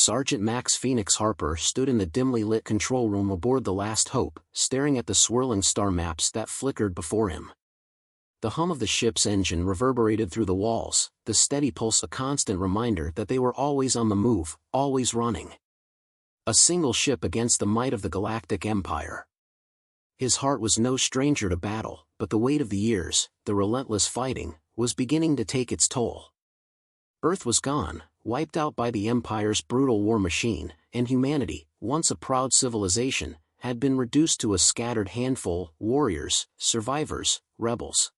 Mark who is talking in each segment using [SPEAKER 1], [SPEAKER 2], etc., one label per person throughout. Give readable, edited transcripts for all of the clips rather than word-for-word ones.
[SPEAKER 1] Sergeant Max Phoenix Harper stood in the dimly lit control room aboard the Last Hope, staring at the swirling star maps that flickered before him. The hum of the ship's engine reverberated through the walls, the steady pulse a constant reminder that they were always on the move, always running. A single ship against the might of the Galactic Empire. His heart was no stranger to battle, but the weight of the years, the relentless fighting, was beginning to take its toll. Earth was gone, wiped out by the Empire's brutal war machine, and humanity, once a proud civilization, had been reduced to a scattered handful: warriors, survivors, rebels.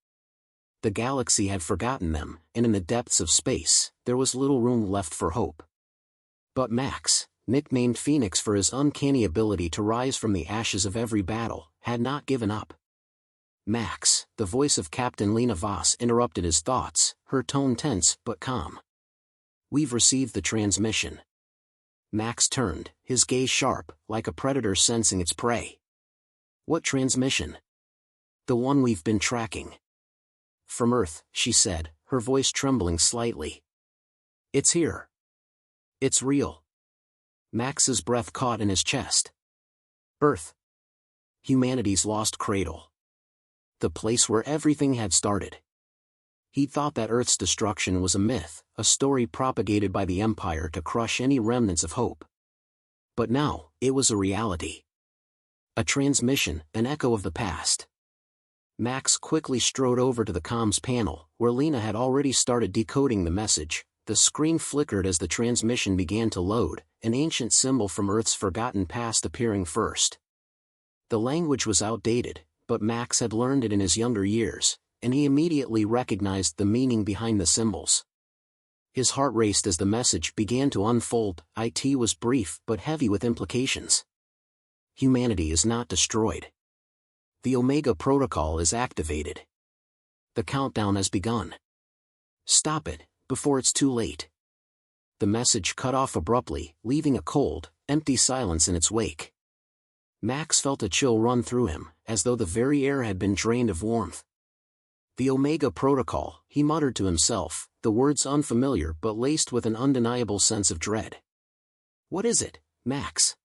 [SPEAKER 1] The galaxy had forgotten them, and in the depths of space, there was little room left for hope. But Max, nicknamed Phoenix for his uncanny ability to rise from the ashes of every battle, had not given up. Max, the voice of Captain Lena Voss interrupted his thoughts, her tone tense but calm. "We've received the transmission." Max turned, his gaze sharp, like a predator sensing its prey. "What transmission?" "The one we've been tracking." "From Earth," she said, her voice trembling slightly. "It's here. It's real." Max's breath caught in his chest. Earth. Humanity's lost cradle. The place where everything had started. He thought that Earth's destruction was a myth, a story propagated by the Empire to crush any remnants of hope. But now, it was a reality. A transmission, an echo of the past. Max quickly strode over to the comms panel, where Lena had already started decoding the message. The screen flickered as the transmission began to load, an ancient symbol from Earth's forgotten past appearing first. The language was outdated, but Max had learned it in his younger years, and he immediately recognized the meaning behind the symbols. His heart raced as the message began to unfold. It was brief but heavy with implications. Humanity is not destroyed. The Omega Protocol is activated. The countdown has begun. Stop it, before it's too late. The message cut off abruptly, leaving a cold, empty silence in its wake. Max felt a chill run through him, as though the very air had been drained of warmth. The Omega Protocol, he muttered to himself, the words unfamiliar but laced with an undeniable sense of dread. "What is it, Max?"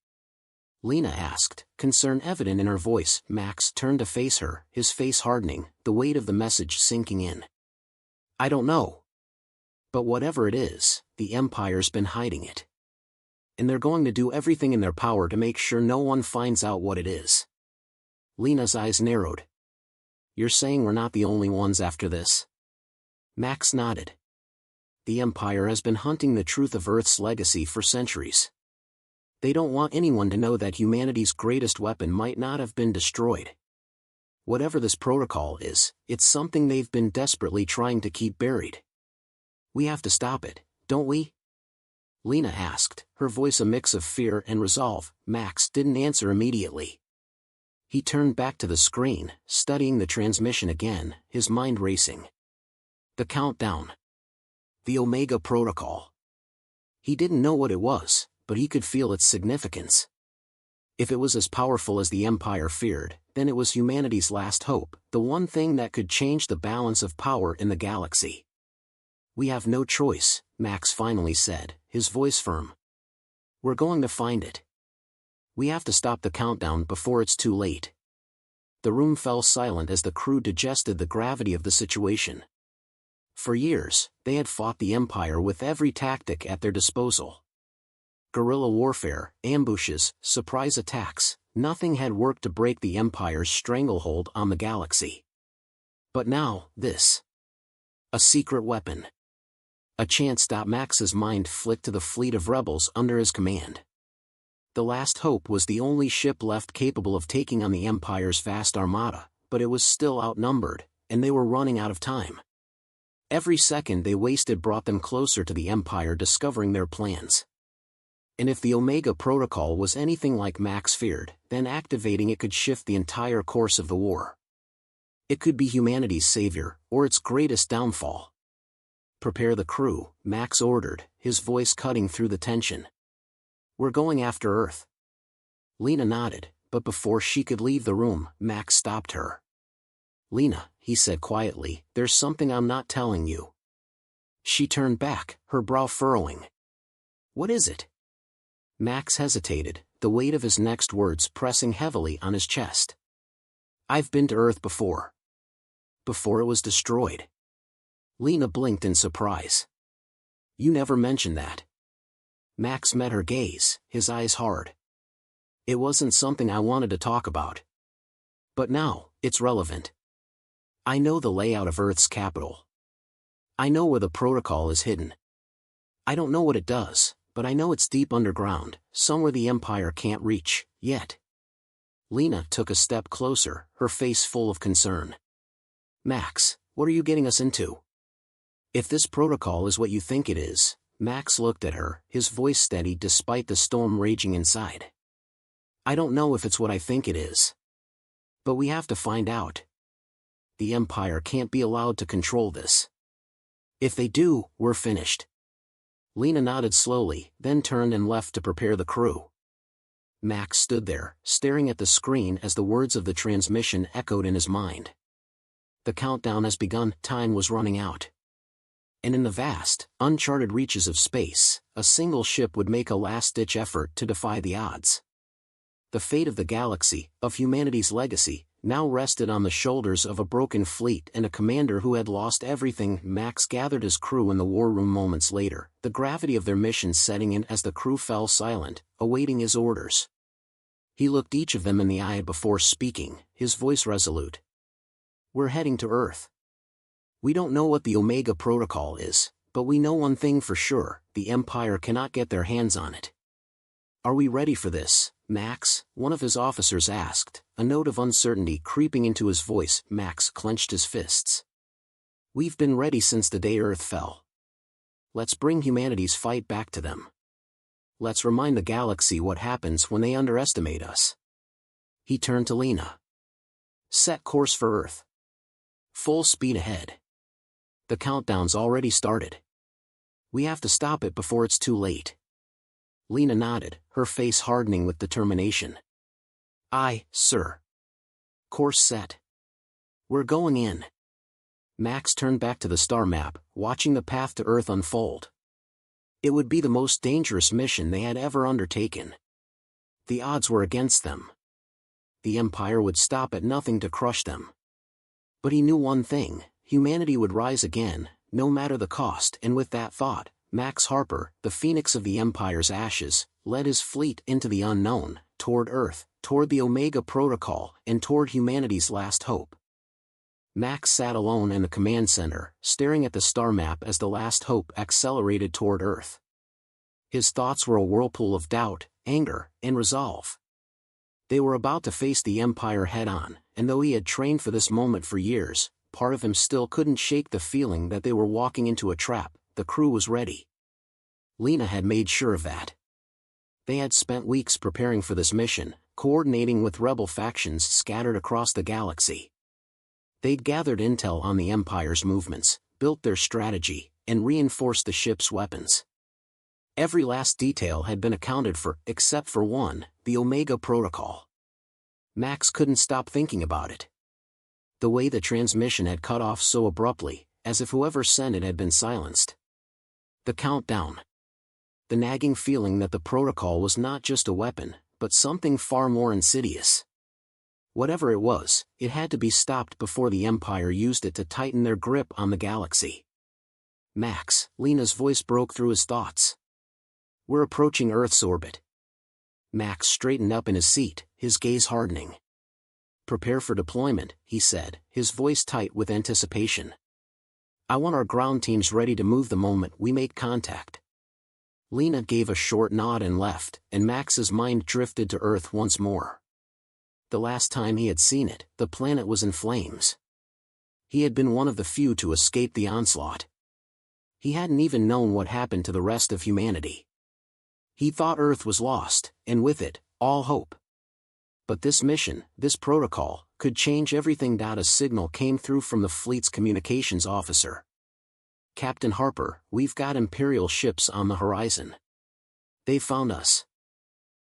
[SPEAKER 1] Lena asked, concern evident in her voice. Max turned to face her, his face hardening, the weight of the message sinking in. "I don't know. But whatever it is, the Empire's been hiding it. And they're going to do everything in their power to make sure no one finds out what it is." Lena's eyes narrowed. "You're saying we're not the only ones after this?" Max nodded. "The Empire has been hunting the truth of Earth's legacy for centuries. They don't want anyone to know that humanity's greatest weapon might not have been destroyed. Whatever this protocol is, it's something they've been desperately trying to keep buried. We have to stop it, don't we?" Lena asked, her voice a mix of fear and resolve. Max didn't answer immediately. He turned back to the screen, studying the transmission again, his mind racing. The countdown. The Omega Protocol. He didn't know what it was, but he could feel its significance. If it was as powerful as the Empire feared, then it was humanity's last hope, the one thing that could change the balance of power in the galaxy. "We have no choice," Max finally said, his voice firm. "We're going to find it. We have to stop the countdown before it's too late." The room fell silent as the crew digested the gravity of the situation. For years, they had fought the Empire with every tactic at their disposal. Guerrilla warfare, ambushes, surprise attacks, nothing had worked to break the Empire's stranglehold on the galaxy. But now, this. A secret weapon. A chance. Max's mind flicked to the fleet of rebels under his command. The Last Hope was the only ship left capable of taking on the Empire's vast armada, but it was still outnumbered, and they were running out of time. Every second they wasted brought them closer to the Empire discovering their plans. And if the Omega Protocol was anything like Max feared, then activating it could shift the entire course of the war. It could be humanity's savior, or its greatest downfall. "Prepare the crew," Max ordered, his voice cutting through the tension. "We're going after Earth." Lena nodded, but before she could leave the room, Max stopped her. "Lena," he said quietly, "there's something I'm not telling you." She turned back, her brow furrowing. "What is it?" Max hesitated, the weight of his next words pressing heavily on his chest. I've been to Earth before. Before it was destroyed. Lena blinked in surprise. You never mentioned that. Max met her gaze, his eyes hard. It wasn't something I wanted to talk about. But now, it's relevant. I know the layout of Earth's capital. I know where the protocol is hidden. I don't know what it does, but I know it's deep underground, somewhere the Empire can't reach, yet. Lena took a step closer, her face full of concern. Max, what are you getting us into? If this protocol is what you think it is, Max looked at her, his voice steady despite the storm raging inside. I don't know if it's what I think it is. But we have to find out. The Empire can't be allowed to control this. If they do, we're finished. Lena nodded slowly, then turned and left to prepare the crew. Max stood there, staring at the screen as the words of the transmission echoed in his mind. The countdown has begun, time was running out. And in the vast, uncharted reaches of space, a single ship would make a last-ditch effort to defy the odds. The fate of the galaxy, of humanity's legacy, now rested on the shoulders of a broken fleet and a commander who had lost everything. Max gathered his crew in the war room moments later, the gravity of their mission setting in as the crew fell silent, awaiting his orders. He looked each of them in the eye before speaking, his voice resolute. We're heading to Earth. We don't know what the Omega Protocol is, but we know one thing for sure, the Empire cannot get their hands on it. Are we ready for this, Max? One of his officers asked, a note of uncertainty creeping into his voice. Max clenched his fists. We've been ready since the day Earth fell. Let's bring humanity's fight back to them. Let's remind the galaxy what happens when they underestimate us. He turned to Lena. Set course for Earth. Full speed ahead. The countdown's already started. We have to stop it before it's too late. Lena nodded, her face hardening with determination. Aye, sir. Course set. We're going in. Max turned back to the star map, watching the path to Earth unfold. It would be the most dangerous mission they had ever undertaken. The odds were against them. The Empire would stop at nothing to crush them. But he knew one thing, humanity would rise again, no matter the cost, and with that thought, Max Harper, the phoenix of the Empire's ashes, led his fleet into the unknown, toward Earth, toward the Omega Protocol, and toward humanity's last hope. Max sat alone in the command center, staring at the star map as the last hope accelerated toward Earth. His thoughts were a whirlpool of doubt, anger, and resolve. They were about to face the Empire head-on, and though he had trained for this moment for years, part of him still couldn't shake the feeling that they were walking into a trap. The crew was ready. Lena had made sure of that. They had spent weeks preparing for this mission, coordinating with rebel factions scattered across the galaxy. They'd gathered intel on the Empire's movements, built their strategy, and reinforced the ship's weapons. Every last detail had been accounted for, except for one, the Omega Protocol. Max couldn't stop thinking about it. The way the transmission had cut off so abruptly, as if whoever sent it had been silenced. The countdown. The nagging feeling that the protocol was not just a weapon, but something far more insidious. Whatever it was, it had to be stopped before the Empire used it to tighten their grip on the galaxy. Max, Lena's voice broke through his thoughts. We're approaching Earth's orbit. Max straightened up in his seat, his gaze hardening. Prepare for deployment, he said, his voice tight with anticipation. I want our ground teams ready to move the moment we make contact. Lena gave a short nod and left, and Max's mind drifted to Earth once more. The last time he had seen it, the planet was in flames. He had been one of the few to escape the onslaught. He hadn't even known what happened to the rest of humanity. He thought Earth was lost, and with it, all hope. But this mission, this protocol, could change everything. A signal came through from the fleet's communications officer. Captain Harper, we've got Imperial ships on the horizon. They found us.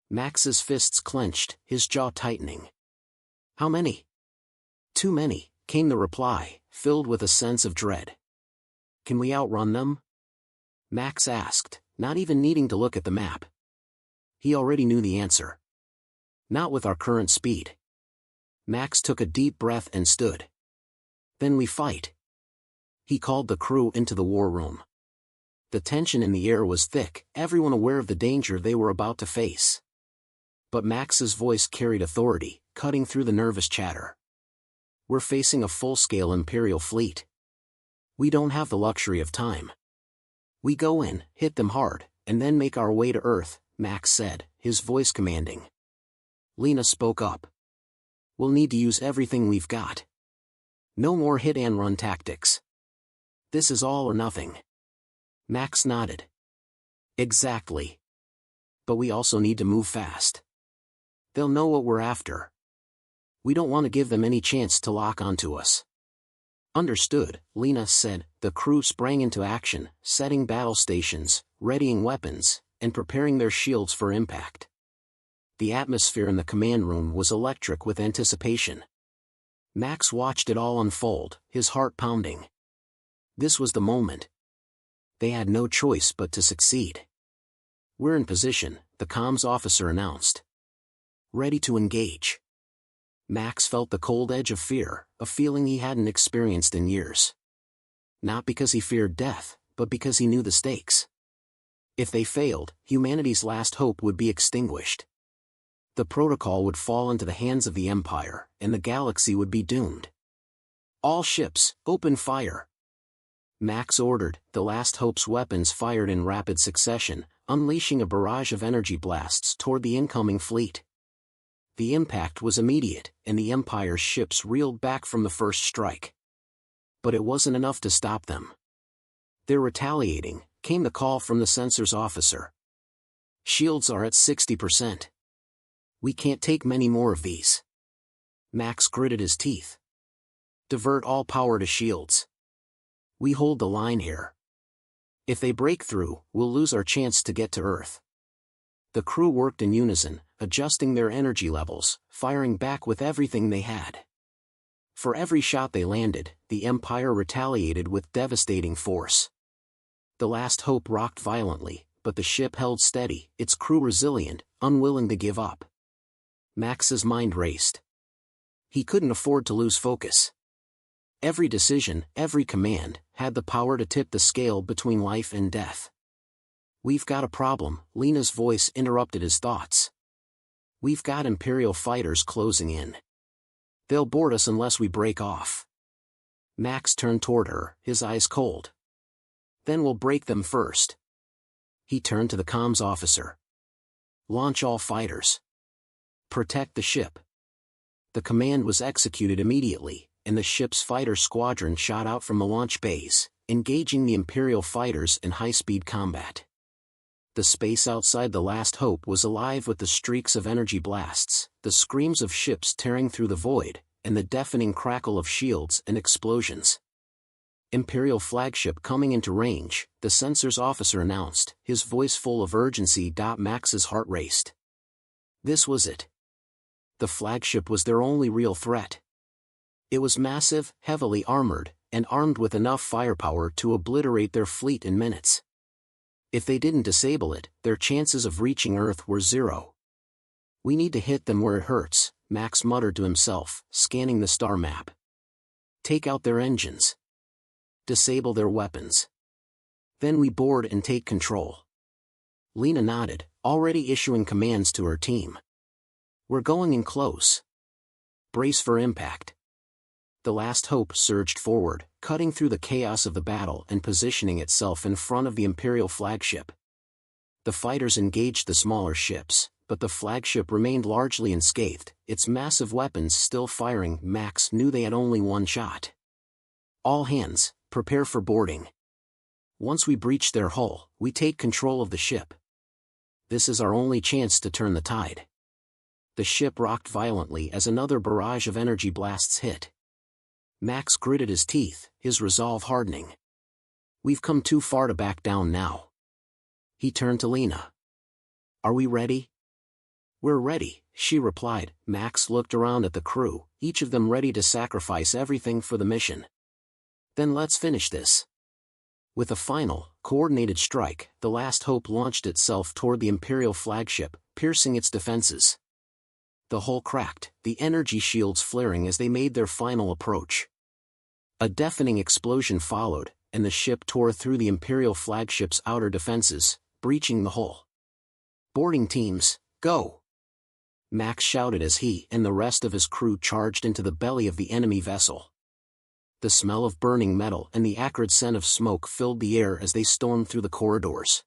[SPEAKER 1] Max's fists clenched, his jaw tightening. How many? Too many, came the reply, filled with a sense of dread. Can we outrun them? Max asked, not even needing to look at the map. He already knew the answer. Not with our current speed. Max took a deep breath and stood. Then we fight. He called the crew into the war room. The tension in the air was thick, everyone aware of the danger they were about to face. But Max's voice carried authority, cutting through the nervous chatter. We're facing a full-scale Imperial fleet. We don't have the luxury of time. We go in, hit them hard, and then make our way to Earth, Max said, his voice commanding. Lena spoke up. We'll need to use everything we've got. No more hit-and-run tactics. This is all or nothing. Max nodded. Exactly. But we also need to move fast. They'll know what we're after. We don't want to give them any chance to lock onto us. Understood, Lena said. The crew sprang into action, setting battle stations, readying weapons, and preparing their shields for impact. The atmosphere in the command room was electric with anticipation. Max watched it all unfold, his heart pounding. This was the moment. They had no choice but to succeed. We're in position, the comms officer announced. Ready to engage. Max felt the cold edge of fear, a feeling he hadn't experienced in years. Not because he feared death, but because he knew the stakes. If they failed, humanity's last hope would be extinguished. The protocol would fall into the hands of the Empire, and the galaxy would be doomed. All ships, open fire. Max ordered. The last hope's weapons fired in rapid succession, unleashing a barrage of energy blasts toward the incoming fleet. The impact was immediate, and the Empire's ships reeled back from the first strike. But it wasn't enough to stop them. They're retaliating, came the call from the sensors officer. Shields are at 60%. We can't take many more of these. Max gritted his teeth. Divert all power to shields. We hold the line here. If they break through, we'll lose our chance to get to Earth. The crew worked in unison, adjusting their energy levels, firing back with everything they had. For every shot they landed, the Empire retaliated with devastating force. The last hope rocked violently, but the ship held steady, its crew resilient, unwilling to give up. Max's mind raced. He couldn't afford to lose focus. Every decision, every command, had the power to tip the scale between life and death. We've got a problem, Lena's voice interrupted his thoughts. We've got Imperial fighters closing in. They'll board us unless we break off. Max turned toward her, his eyes cold. Then we'll break them first. He turned to the comms officer. Launch all fighters. Protect the ship. The command was executed immediately, and the ship's fighter squadron shot out from the launch bays, engaging the Imperial fighters in high-speed combat. The space outside the last hope was alive with the streaks of energy blasts, the screams of ships tearing through the void, and the deafening crackle of shields and explosions. Imperial flagship coming into range, the sensors officer announced, his voice full of urgency. Max's heart raced. This was it. The flagship was their only real threat. It was massive, heavily armored, and armed with enough firepower to obliterate their fleet in minutes. If they didn't disable it, their chances of reaching Earth were zero. We need to hit them where it hurts, Max muttered to himself, scanning the star map. Take out their engines. Disable their weapons. Then we board and take control. Lena nodded, already issuing commands to her team. We're going in close. Brace for impact. The last hope surged forward, cutting through the chaos of the battle and positioning itself in front of the Imperial flagship. The fighters engaged the smaller ships, but the flagship remained largely unscathed, its massive weapons still firing. Max knew they had only one shot. All hands, prepare for boarding. Once we breach their hull, we take control of the ship. This is our only chance to turn the tide. The ship rocked violently as another barrage of energy blasts hit. Max gritted his teeth, his resolve hardening. We've come too far to back down now. He turned to Lena. Are we ready? We're ready, she replied. Max looked around at the crew, each of them ready to sacrifice everything for the mission. Then let's finish this. With a final, coordinated strike, the last hope launched itself toward the Imperial flagship, piercing its defenses. The hull cracked, the energy shields flaring as they made their final approach. A deafening explosion followed, and the ship tore through the Imperial flagship's outer defenses, breaching the hull. "Boarding teams, go!" Max shouted as he and the rest of his crew charged into the belly of the enemy vessel. The smell of burning metal and the acrid scent of smoke filled the air as they stormed through the corridors.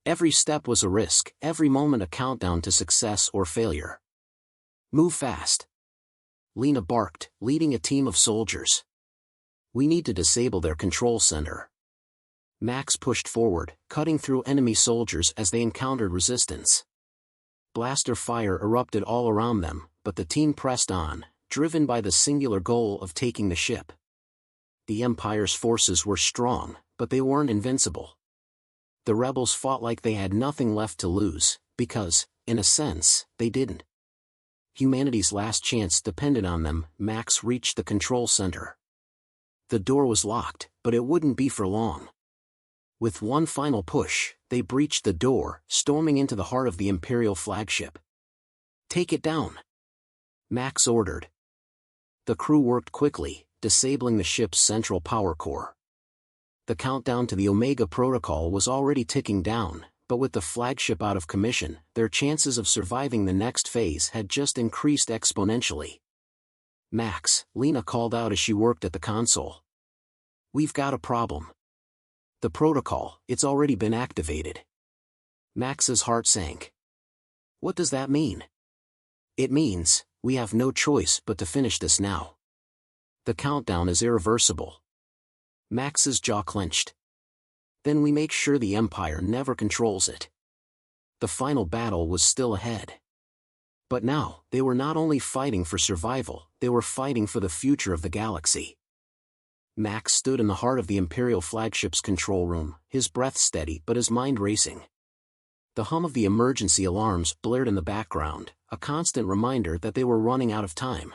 [SPEAKER 1] Every step was a risk, every moment a countdown to success or failure. "Move fast!" Lena barked, leading a team of soldiers. "We need to disable their control center." Max pushed forward, cutting through enemy soldiers as they encountered resistance. Blaster fire erupted all around them, but the team pressed on, driven by the singular goal of taking the ship. The Empire's forces were strong, but they weren't invincible. The rebels fought like they had nothing left to lose, because, in a sense, they didn't. Humanity's last chance depended on them. Max reached the control center. The door was locked, but it wouldn't be for long. With one final push, they breached the door, storming into the heart of the Imperial flagship. "Take it down!" Max ordered. The crew worked quickly, disabling the ship's central power core. The countdown to the Omega Protocol was already ticking down, but with the flagship out of commission, their chances of surviving the next phase had just increased exponentially. "Max," Lena called out as she worked at the console. "We've got a problem. The protocol, it's already been activated." Max's heart sank. "What does that mean?" "It means, we have no choice but to finish this now. The countdown is irreversible." Max's jaw clenched. "Then we make sure the Empire never controls it." The final battle was still ahead. But now, they were not only fighting for survival, they were fighting for the future of the galaxy. Max stood in the heart of the Imperial flagship's control room, his breath steady but his mind racing. The hum of the emergency alarms blared in the background, a constant reminder that they were running out of time.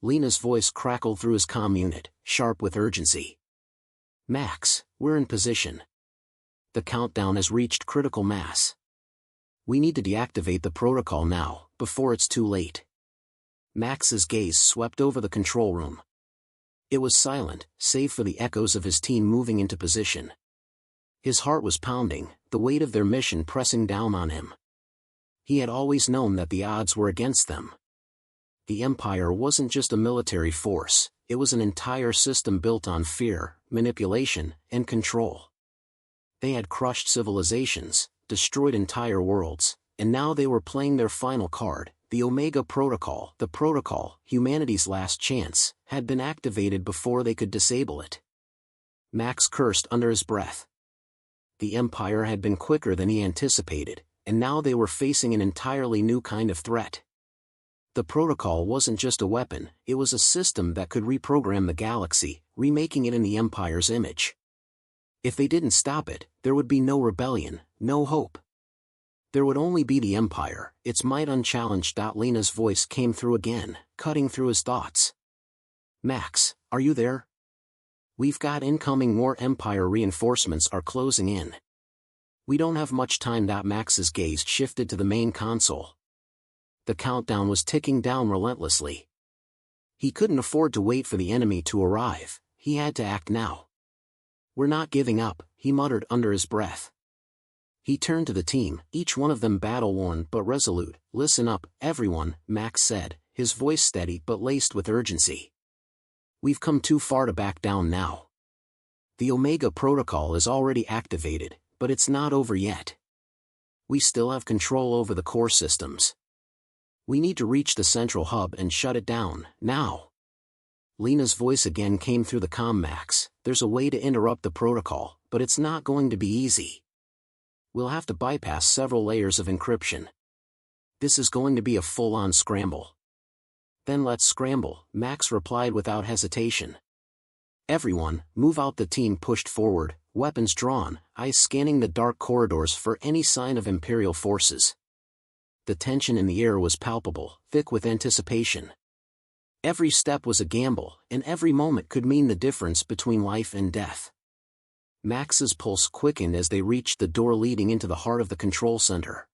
[SPEAKER 1] Lena's voice crackled through his comm unit, sharp with urgency. "Max, we're in position. The countdown has reached critical mass. We need to deactivate the protocol now, before it's too late." Max's gaze swept over the control room. It was silent, save for the echoes of his team moving into position. His heart was pounding, the weight of their mission pressing down on him. He had always known that the odds were against them. The Empire wasn't just a military force, it was an entire system built on fear, manipulation, and control. They had crushed civilizations, destroyed entire worlds, and now they were playing their final card. The Omega Protocol, the protocol, humanity's last chance, had been activated before they could disable it. Max cursed under his breath. The Empire had been quicker than he anticipated, and now they were facing an entirely new kind of threat. The protocol wasn't just a weapon, it was a system that could reprogram the galaxy, remaking it in the Empire's image. If they didn't stop it, there would be no rebellion, no hope. There would only be the Empire, its might unchallenged. Lena's voice came through again, cutting through his thoughts. "Max, are you there? We've got incoming. More Empire reinforcements are closing in. We don't have much time." Max's gaze shifted to the main console. The countdown was ticking down relentlessly. He couldn't afford to wait for the enemy to arrive, he had to act now. "We're not giving up," he muttered under his breath. He turned to the team, each one of them battle-worn but resolute. "Listen up, everyone," Max said, his voice steady but laced with urgency. "We've come too far to back down now. The Omega Protocol is already activated, but it's not over yet. We still have control over the core systems. We need to reach the central hub and shut it down, now." Lena's voice again came through the comm. "Max, there's a way to interrupt the protocol, but it's not going to be easy. We'll have to bypass several layers of encryption. This is going to be a full-on scramble." "Then let's scramble," Max replied without hesitation. "Everyone, move out." The team pushed forward, weapons drawn, eyes scanning the dark corridors for any sign of Imperial forces. The tension in the air was palpable, thick with anticipation. Every step was a gamble, and every moment could mean the difference between life and death. Max's pulse quickened as they reached the door leading into the heart of the control center.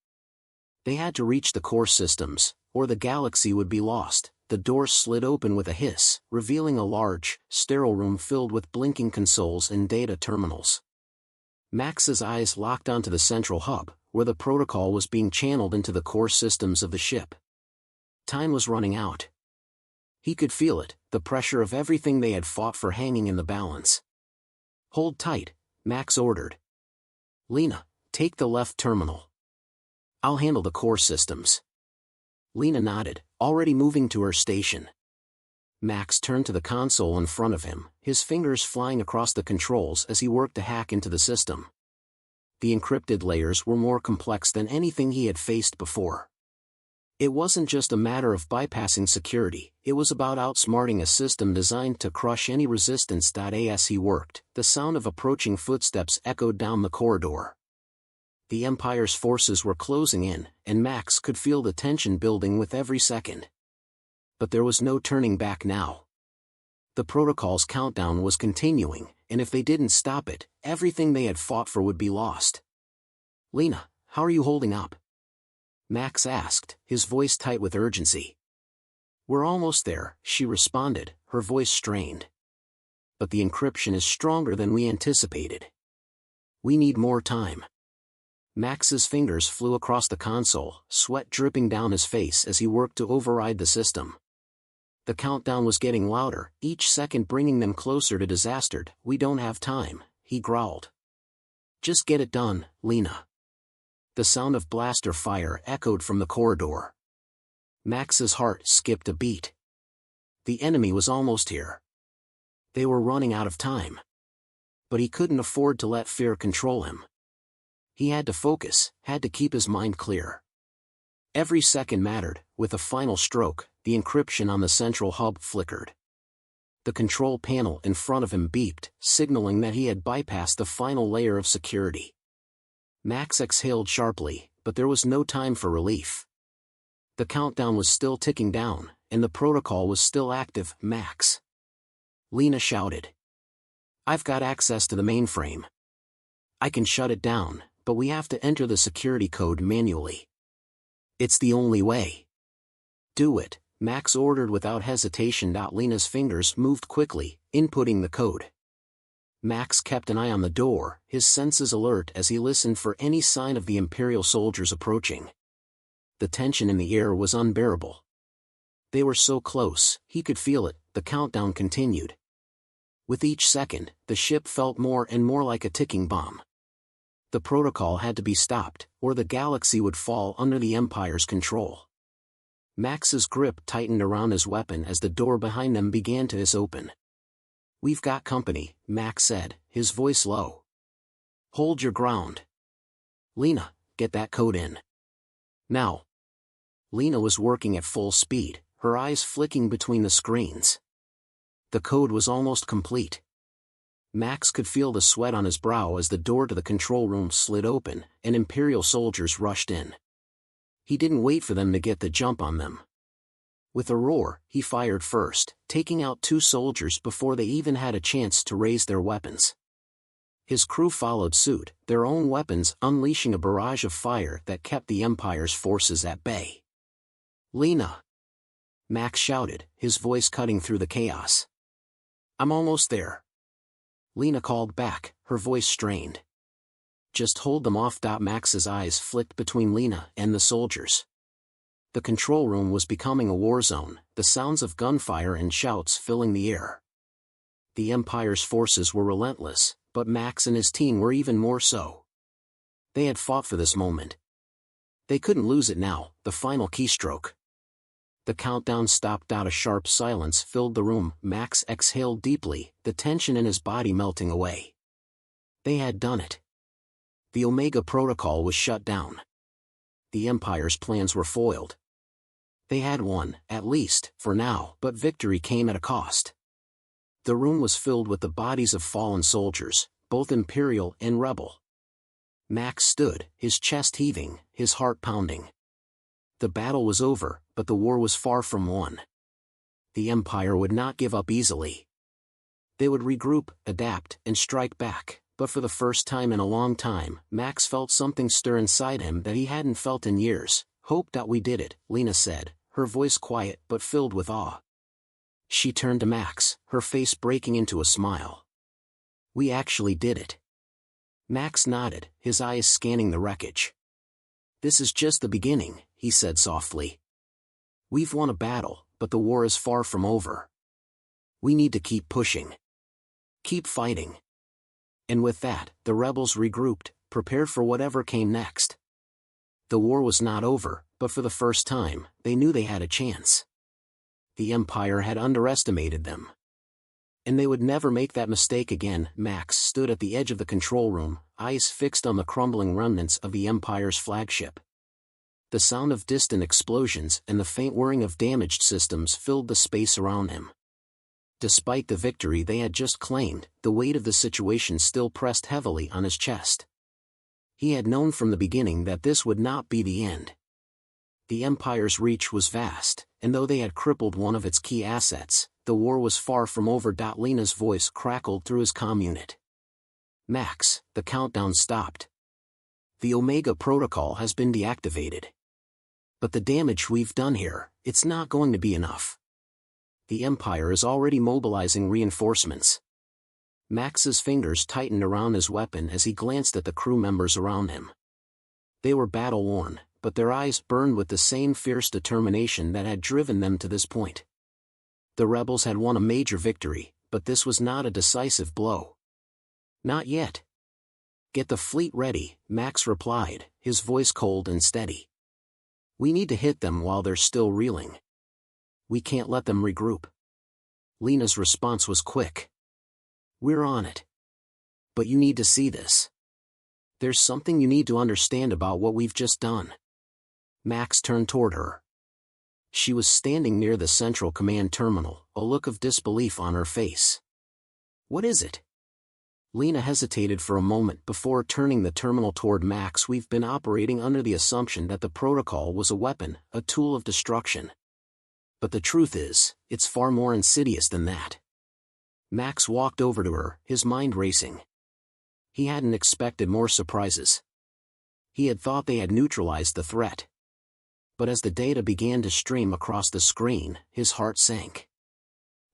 [SPEAKER 1] They had to reach the core systems, or the galaxy would be lost. The door slid open with a hiss, revealing a large, sterile room filled with blinking consoles and data terminals. Max's eyes locked onto the central hub, where the protocol was being channeled into the core systems of the ship. Time was running out. He could feel it, the pressure of everything they had fought for hanging in the balance. "Hold tight," Max ordered. "Lena, take the left terminal. I'll handle the core systems." Lena nodded, already moving to her station. Max turned to the console in front of him, his fingers flying across the controls as he worked to hack into the system. The encrypted layers were more complex than anything he had faced before. It wasn't just a matter of bypassing security, it was about outsmarting a system designed to crush any resistance. As he worked, the sound of approaching footsteps echoed down the corridor. The Empire's forces were closing in, and Max could feel the tension building with every second. But there was no turning back now. The protocol's countdown was continuing, and if they didn't stop it, everything they had fought for would be lost. "Lena, how are you holding up?" Max asked, his voice tight with urgency. "We're almost there," she responded, her voice strained. "But the encryption is stronger than we anticipated. We need more time." Max's fingers flew across the console, sweat dripping down his face as he worked to override the system. The countdown was getting louder, each second bringing them closer to disaster. "We don't have time," he growled. "Just get it done, Lena." The sound of blaster fire echoed from the corridor. Max's heart skipped a beat. The enemy was almost here. They were running out of time. But he couldn't afford to let fear control him. He had to focus, had to keep his mind clear. Every second mattered. With a final stroke, the encryption on the central hub flickered. The control panel in front of him beeped, signaling that he had bypassed the final layer of security. Max exhaled sharply, but there was no time for relief. The countdown was still ticking down, and the protocol was still active. "Max!" Lena shouted. "I've got access to the mainframe. I can shut it down, but we have to enter the security code manually. It's the only way." "Do it," Max ordered without hesitation. Lena's fingers moved quickly, inputting the code. Max kept an eye on the door, his senses alert as he listened for any sign of the Imperial soldiers approaching. The tension in the air was unbearable. They were so close, he could feel it. The countdown continued. With each second, the ship felt more and more like a ticking bomb. The protocol had to be stopped, or the galaxy would fall under the Empire's control. Max's grip tightened around his weapon as the door behind them began to hiss open. "We've got company," Max said, his voice low. "Hold your ground. Lena, get that code in. Now." Lena was working at full speed, her eyes flicking between the screens. The code was almost complete. Max could feel the sweat on his brow as the door to the control room slid open, and Imperial soldiers rushed in. He didn't wait for them to get the jump on them. With a roar, he fired first, taking out 2 soldiers before they even had a chance to raise their weapons. His crew followed suit, their own weapons unleashing a barrage of fire that kept the Empire's forces at bay. "Lena!" Max shouted, his voice cutting through the chaos. "I'm almost there." Lena called back, her voice strained. "Just hold them off." Max's eyes flicked between Lena and the soldiers. The control room was becoming a war zone, the sounds of gunfire and shouts filling the air. The Empire's forces were relentless, but Max and his team were even more so. They had fought for this moment. They couldn't lose it now. The final keystroke. The countdown stopped. A sharp silence filled the room. Max exhaled deeply, the tension in his body melting away. They had done it. The Omega Protocol was shut down. The Empire's plans were foiled. They had won, at least, for now, but victory came at a cost. The room was filled with the bodies of fallen soldiers, both Imperial and Rebel. Max stood, his chest heaving, his heart pounding. The battle was over, but the war was far from won. The Empire would not give up easily. They would regroup, adapt, and strike back, but for the first time in a long time, Max felt something stir inside him that he hadn't felt in years. "Hope that we did it," Lena said, her voice quiet but filled with awe. She turned to Max, her face breaking into a smile. "We actually did it." Max nodded, his eyes scanning the wreckage. "This is just the beginning," he said softly. "We've won a battle, but the war is far from over. We need to keep pushing. Keep fighting." And with that, the rebels regrouped, prepared for whatever came next. The war was not over, but for the first time, they knew they had a chance. The Empire had underestimated them. And they would never make that mistake again. Max stood at the edge of the control room, eyes fixed on the crumbling remnants of the Empire's flagship. The sound of distant explosions and the faint whirring of damaged systems filled the space around him. Despite the victory they had just claimed, the weight of the situation still pressed heavily on his chest. He had known from the beginning that this would not be the end. The Empire's reach was vast, and though they had crippled one of its key assets, the war was far from over. Lena's voice crackled through his comm unit. "Max, the countdown stopped. The Omega Protocol has been deactivated. But the damage we've done here, it's not going to be enough. The Empire is already mobilizing reinforcements." Max's fingers tightened around his weapon as he glanced at the crew members around him. They were battle-worn, but their eyes burned with the same fierce determination that had driven them to this point. The rebels had won a major victory, but this was not a decisive blow. Not yet. "Get the fleet ready," Max replied, his voice cold and steady. "We need to hit them while they're still reeling. We can't let them regroup." Lena's response was quick. "We're on it. But you need to see this. There's something you need to understand about what we've just done." Max turned toward her. She was standing near the Central Command terminal, a look of disbelief on her face. "What is it?" Lena hesitated for a moment before turning the terminal toward Max. "We've been operating under the assumption that the protocol was a weapon, a tool of destruction. But the truth is, it's far more insidious than that." Max walked over to her, his mind racing. He hadn't expected more surprises. He had thought they had neutralized the threat. But as the data began to stream across the screen, his heart sank.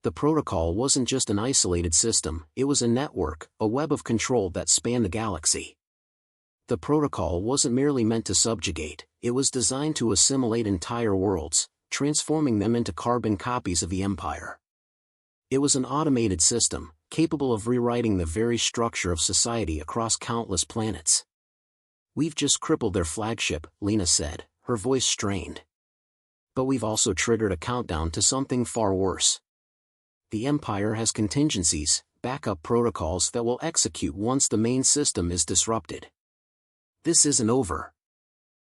[SPEAKER 1] The protocol wasn't just an isolated system, it was a network, a web of control that spanned the galaxy. The protocol wasn't merely meant to subjugate, it was designed to assimilate entire worlds, transforming them into carbon copies of the Empire. It was an automated system, capable of rewriting the very structure of society across countless planets. "We've just crippled their flagship," Lena said, her voice strained. "But we've also triggered a countdown to something far worse. The Empire has contingencies, backup protocols that will execute once the main system is disrupted. This isn't over."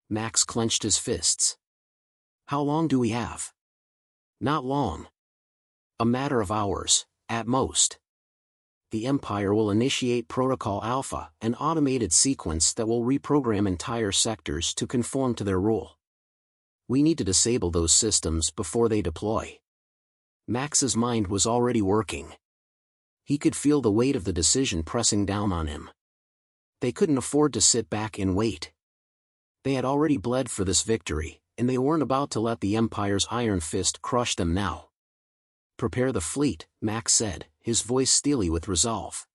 [SPEAKER 1] Max clenched his fists. "How long do we have?" "Not long. A matter of hours, at most. The Empire will initiate Protocol Alpha, an automated sequence that will reprogram entire sectors to conform to their rule. We need to disable those systems before they deploy." Max's mind was already working. He could feel the weight of the decision pressing down on him. They couldn't afford to sit back and wait. They had already bled for this victory, and they weren't about to let the Empire's iron fist crush them now. "Prepare the fleet," Max said, his voice steely with resolve.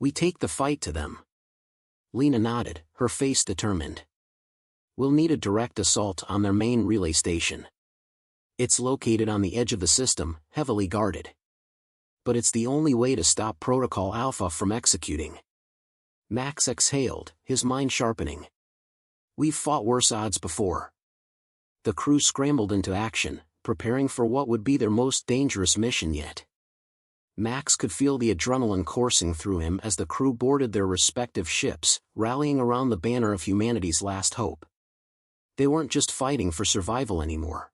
[SPEAKER 1] "We take the fight to them." Lena nodded, her face determined. "We'll need a direct assault on their main relay station. It's located on the edge of the system, heavily guarded. But it's the only way to stop Protocol Alpha from executing." Max exhaled, his mind sharpening. "We've fought worse odds before." The crew scrambled into action, preparing for what would be their most dangerous mission yet. Max could feel the adrenaline coursing through him as the crew boarded their respective ships, rallying around the banner of humanity's last hope. They weren't just fighting for survival anymore.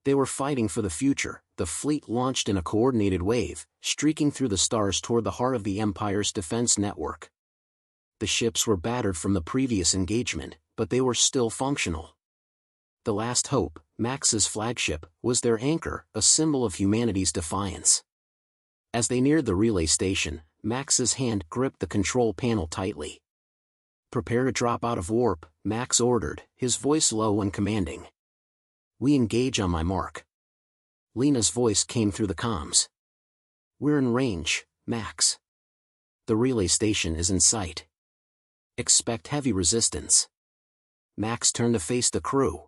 [SPEAKER 1] They were fighting for the future. The fleet launched in a coordinated wave, streaking through the stars toward the heart of the Empire's defense network. The ships were battered from the previous engagement, but they were still functional. The Last Hope, Max's flagship, was their anchor, a symbol of humanity's defiance. As they neared the relay station, Max's hand gripped the control panel tightly. Prepare to drop out of warp, Max ordered, his voice low and commanding. We engage on my mark. Lena's voice came through the comms. We're in range, Max. The relay station is in sight. Expect heavy resistance. Max turned to face the crew.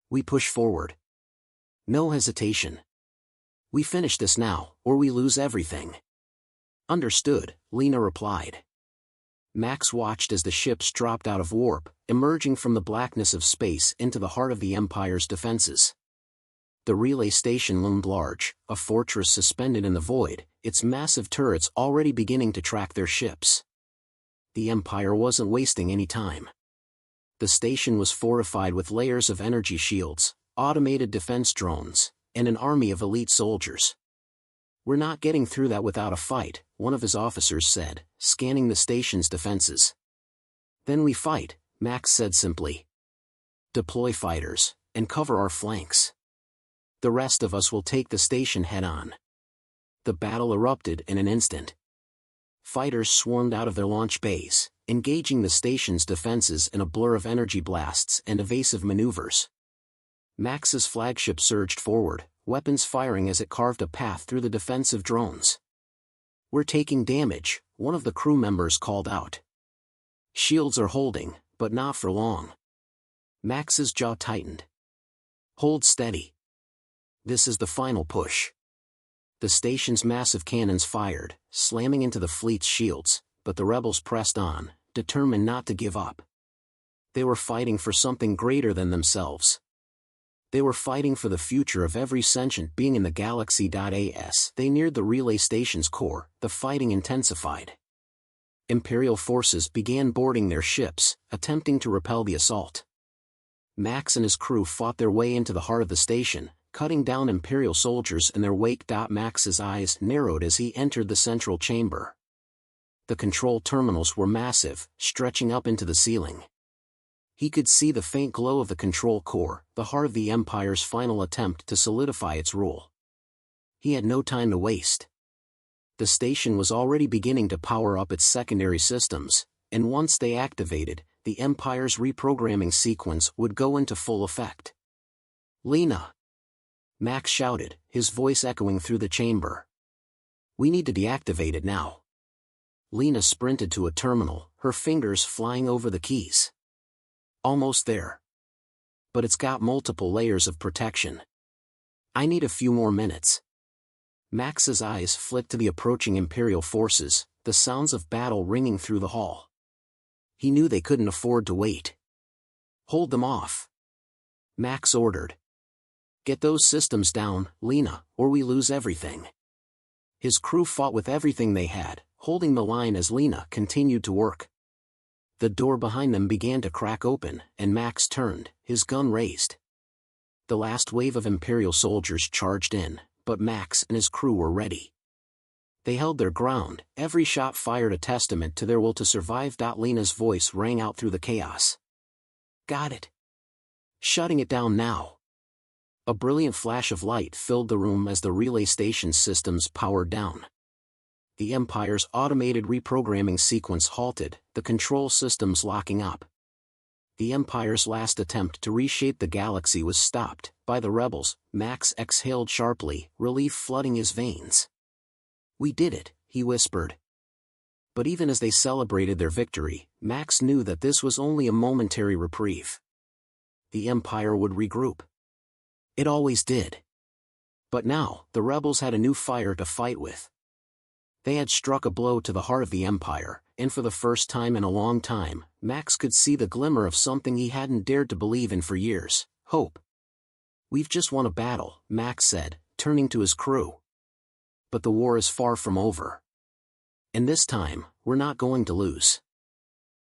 [SPEAKER 1] We push forward. No hesitation. We finish this now, or we lose everything. Understood, Lena replied. Max watched as the ships dropped out of warp, emerging from the blackness of space into the heart of the Empire's defenses. The relay station loomed large, a fortress suspended in the void, its massive turrets already beginning to track their ships. The Empire wasn't wasting any time. The station was fortified with layers of energy shields, automated defense drones, and an army of elite soldiers. We're not getting through that without a fight, one of his officers said, scanning the station's defenses. Then we fight, Max said simply. Deploy fighters, and cover our flanks. The rest of us will take the station head-on. The battle erupted in an instant. Fighters swarmed out of their launch bays, engaging the station's defenses in a blur of energy blasts and evasive maneuvers. Max's flagship surged forward, weapons firing as it carved a path through the defensive drones. We're taking damage, one of the crew members called out. Shields are holding, but not for long. Max's jaw tightened. Hold steady. This is the final push. The station's massive cannons fired, slamming into the fleet's shields, but the rebels pressed on, determined not to give up. They were fighting for something greater than themselves. They were fighting for the future of every sentient being in the galaxy. As they neared the relay station's core, the fighting intensified. Imperial forces began boarding their ships, attempting to repel the assault. Max and his crew fought their way into the heart of the station, cutting down Imperial soldiers in their wake. Max's eyes narrowed as he entered the central chamber. The control terminals were massive, stretching up into the ceiling. He could see the faint glow of the control core, the heart of the Empire's final attempt to solidify its rule. He had no time to waste. The station was already beginning to power up its secondary systems, and once they activated, the Empire's reprogramming sequence would go into full effect. Lena! Max shouted, his voice echoing through the chamber. We need to deactivate it now. Lena sprinted to a terminal, her fingers flying over the keys. Almost there. But it's got multiple layers of protection. I need a few more minutes. Max's eyes flicked to the approaching Imperial forces, the sounds of battle ringing through the hall. He knew they couldn't afford to wait. Hold them off. Max ordered. Get those systems down, Lena, or we lose everything. His crew fought with everything they had, holding the line as Lena continued to work. The door behind them began to crack open, and Max turned, his gun raised. The last wave of Imperial soldiers charged in, but Max and his crew were ready. They held their ground, every shot fired a testament to their will to survive. Lena's voice rang out through the chaos. Got it. Shutting it down now. A brilliant flash of light filled the room as the relay station's systems powered down. The Empire's automated reprogramming sequence halted, the control systems locking up. The Empire's last attempt to reshape the galaxy was stopped by the rebels. Max exhaled sharply, relief flooding his veins. We did it, he whispered. But even as they celebrated their victory, Max knew that this was only a momentary reprieve. The Empire would regroup. It always did. But now, the rebels had a new fire to fight with. They had struck a blow to the heart of the Empire, and for the first time in a long time, Max could see the glimmer of something he hadn't dared to believe in for years: hope. We've just won a battle, Max said, turning to his crew. But the war is far from over. And this time, we're not going to lose.